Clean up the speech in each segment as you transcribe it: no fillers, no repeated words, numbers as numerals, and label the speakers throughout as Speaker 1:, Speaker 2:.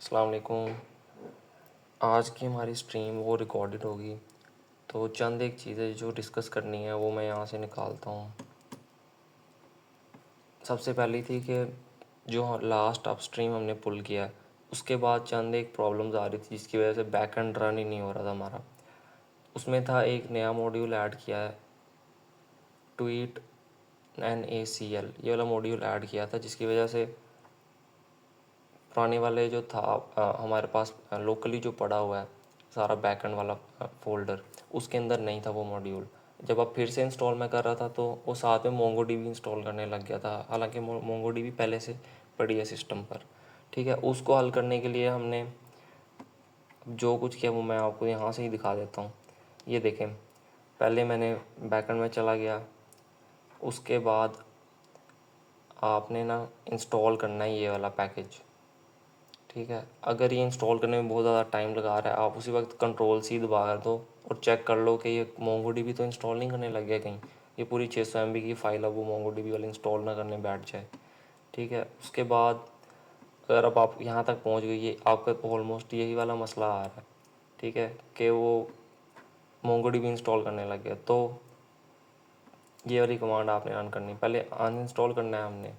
Speaker 1: अस्सलाम वालेकुम। आज की हमारी स्ट्रीम वो रिकॉर्डेड होगी, तो चंद एक चीज़ें जो डिस्कस करनी है वो मैं यहाँ से निकालता हूँ। सबसे पहली थी कि जो लास्ट अपस्ट्रीम हमने पुल किया, उसके बाद चंद एक प्रॉब्लम्स आ रही थी जिसकी वजह से बैक एंड रन ही नहीं हो रहा था हमारा। उसमें था एक नया मॉड्यूल ऐड किया है, ट्वीट NACL, ये वाला मॉड्यूल ऐड किया था जिसकी वजह से पुराने वाले जो था हमारे पास लोकली जो पड़ा हुआ है सारा बैकएंड वाला फ़ोल्डर, उसके अंदर नहीं था वो मॉड्यूल। जब अब फिर से इंस्टॉल मैं कर रहा था तो वो साथ में मोंगोडीबी इंस्टॉल करने लग गया था, हालांकि मोंगोडीबी पहले से पड़ी है सिस्टम पर। ठीक है, उसको हल करने के लिए हमने जो कुछ किया वो मैं आपको यहाँ से ही दिखा देता हूँ। ये देखें, पहले मैंने बैकएंड में चला गया, उसके बाद आपने ना इंस्टॉल करना है ये वाला पैकेज। ठीक है, अगर ये इंस्टॉल करने में बहुत ज़्यादा टाइम लगा रहा है, आप उसी वक्त कंट्रोल C दबा दो और चेक कर लो कि ये मोंगोडीबी तो इंस्टॉल नहीं करने लग गया कहीं, ये पूरी 600 MB की फ़ाइल है वो मोंगोडीबी वाली इंस्टॉल ना करने बैठ जाए। ठीक है, उसके बाद अगर अब आप यहाँ तक पहुँच गई, ये आपका ऑलमोस्ट यही वाला मसला आ रहा है। ठीक है, कि वो मोंगोडीबी इंस्टॉल करने लग गया, तो ये वाली कमांड आपने रन करनी, पहले अनइंस्टॉल करना है हमने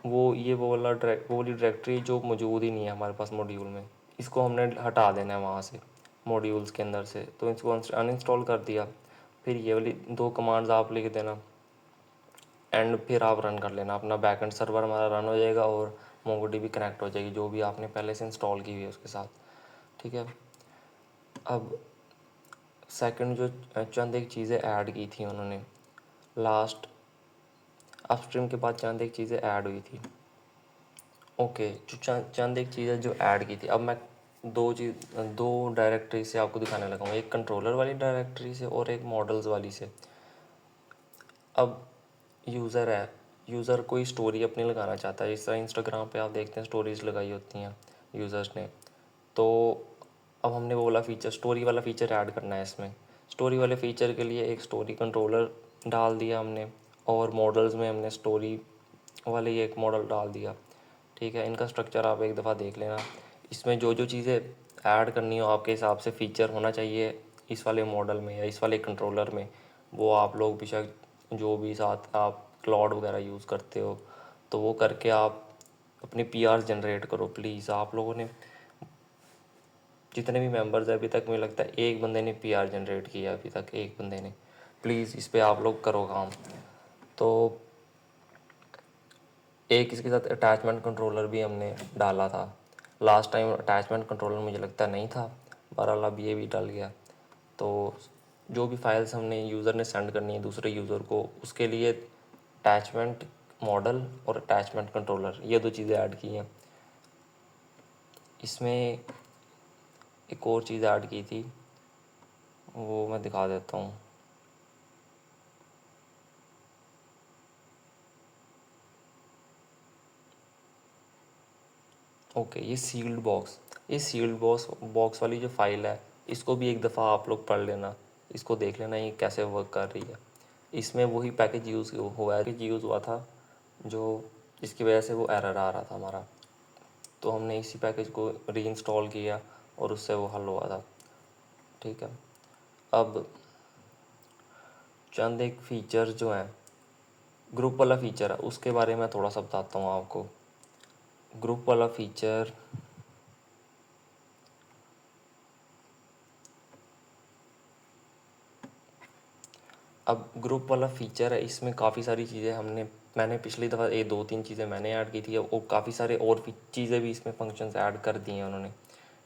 Speaker 1: वो वाली डायरेक्टरी जो मौजूद ही नहीं है हमारे पास मॉड्यूल में, इसको हमने हटा देना है वहाँ से मॉड्यूल्स के अंदर से। तो इसको अनइंस्टॉल कर दिया, फिर ये वाली दो कमांड्स आप लिख देना एंड फिर आप रन कर लेना, अपना बैकएंड सर्वर हमारा रन हो जाएगा और मोंगोडीबी कनेक्ट हो जाएगी जो भी आपने पहले से इंस्टॉल की हुई है उसके साथ। ठीक है, अब सेकंड जो चंद एक चीज़ें ऐड की थी उन्होंने लास्ट अपस्ट्रीम के बाद, चंद एक चीज़ें ऐड हुई थी। ओके, जो चंद एक चीज़ें जो ऐड की थी, अब मैं दो डायरेक्टरी से आपको दिखाने लगा हूँ, एक कंट्रोलर वाली डायरेक्टरी से और एक मॉडल्स वाली से। अब यूज़र है, यूज़र कोई स्टोरी अपनी लगाना चाहता है, जिस तरह इंस्टाग्राम पे आप देखते हैं स्टोरीज लगाई होती हैं यूज़र्स ने, तो अब हमने वो वाला फ़ीचर, स्टोरी वाला फ़ीचर ऐड करना है इसमें। स्टोरी वाले फ़ीचर के लिए एक स्टोरी कंट्रोलर डाल दिया हमने, और मॉडल्स में हमने स्टोरी वाले ही एक मॉडल डाल दिया। ठीक है, इनका स्ट्रक्चर आप एक दफ़ा देख लेना, इसमें जो जो चीज़ें ऐड करनी हो आपके हिसाब से फ़ीचर होना चाहिए इस वाले मॉडल में या इस वाले कंट्रोलर में, वो आप लोग बेशक जो भी साथ आप क्लाउड वगैरह यूज़ करते हो तो वो करके आप अपने PRs जनरेट करो प्लीज़। आप लोगों ने जितने भी मेंबर्स हैं अभी तक, मुझे लगता है एक बंदे ने PR जनरेट किया अभी तक, एक बंदे ने। प्लीज़ इस पर आप लोग करो काम। तो एक इसके साथ अटैचमेंट कंट्रोलर भी हमने डाला था, लास्ट टाइम अटैचमेंट कंट्रोलर मुझे लगता नहीं था, बहरहाल अब ये भी डल गया। तो जो भी फाइल्स हमने यूज़र ने सेंड करनी है दूसरे यूज़र को, उसके लिए अटैचमेंट मॉडल और अटैचमेंट कंट्रोलर, ये दो चीज़ें ऐड की हैं। इसमें एक और चीज़ ऐड की थी, वो मैं दिखा देता हूँ। ओके, ये सील्ड बॉक्स वाली जो फ़ाइल है, इसको भी एक दफ़ा आप लोग पढ़ लेना, इसको देख लेना ये कैसे वर्क कर रही है। इसमें वही पैकेज यूज़ हुआ था जो जिसकी वजह से वो एरर आ रहा था हमारा, तो हमने इसी पैकेज को रीइंस्टॉल किया और उससे वो हल हुआ था। ठीक है, अब चंद एक फ़ीचर जो हैं, ग्रुप वाला फ़ीचर है उसके बारे में थोड़ा सा बताता हूँ आपको। ग्रुप वाला फ़ीचर, अब ग्रुप वाला फ़ीचर है, इसमें काफ़ी सारी चीज़ें मैंने पिछली दफ़ा ये 2-3 चीज़ें मैंने ऐड की थी और काफ़ी सारे और चीज़ें भी इसमें फंक्शंस ऐड कर दिए हैं उन्होंने।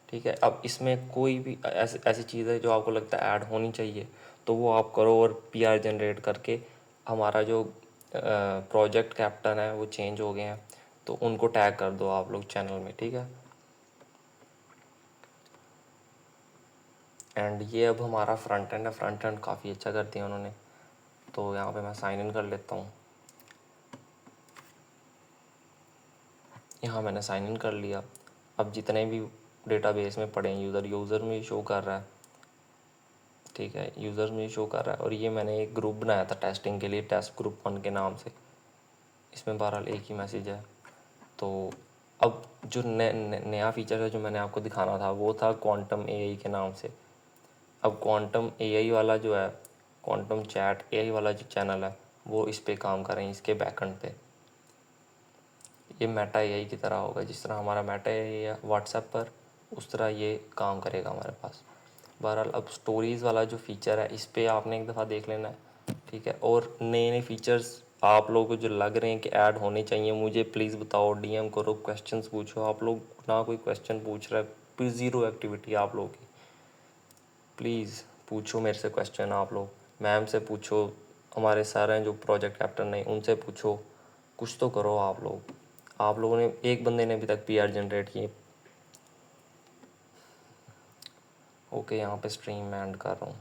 Speaker 1: ठीक है, अब इसमें कोई भी ऐसी चीज़ है जो आपको लगता है ऐड होनी चाहिए तो वो आप करो, और PR जनरेट करके हमारा जो प्रोजेक्ट कैप्टन है वो चेंज हो गए हैं तो उनको टैग कर दो आप लोग चैनल में। ठीक है, एंड ये अब हमारा फ्रंट एंड है, फ्रंट एंड काफ़ी अच्छा कर दिया उन्होंने। तो यहाँ पे मैं साइन इन कर लेता हूँ, यहाँ मैंने साइन इन कर लिया। अब जितने भी डेटाबेस में पड़े हैं यूज़र में शो कर रहा है। ठीक है, यूज़र में शो कर रहा है, और ये मैंने एक ग्रुप बनाया था टेस्टिंग के लिए, टेस्ट ग्रुप 1 के नाम से। इसमें बहरहाल एक ही मैसेज है, तो अब जो नया फीचर है जो मैंने आपको दिखाना था वो था क्वांटम एआई के नाम से। अब क्वांटम एआई वाला जो है, क्वांटम चैट एआई वाला जो चैनल है वो इस पे काम कर रहे हैं, इसके बैकएंड पे। ये मेटा एआई की तरह होगा, जिस तरह हमारा मेटा एआई है व्हाट्सएप पर, उस तरह ये काम करेगा हमारे पास। बहरहाल अब स्टोरीज़ वाला जो फ़ीचर है इस पे आपने एक दफ़ा देख लेना है, ठीक है। और नए नए फ़ीचर्स आप लोगों को जो लग रहे हैं कि ऐड होने चाहिए, मुझे प्लीज़ बताओ, डीएम करो, क्वेश्चंस पूछो। आप लोग ना कोई क्वेश्चन पूछ रहा है, फिर ज़ीरो एक्टिविटी आप लोगों की। प्लीज़ पूछो मेरे से क्वेश्चन, आप लोग मैम से पूछो, हमारे सर हैं जो प्रोजेक्ट कैप्टन हैं उनसे पूछो, कुछ तो करो आप लोग। आप लोगों ने, एक बंदे ने अभी तक पीआर जनरेट किए। ओके, यहाँ पे स्ट्रीम मैं एंड कर रहा हूँ।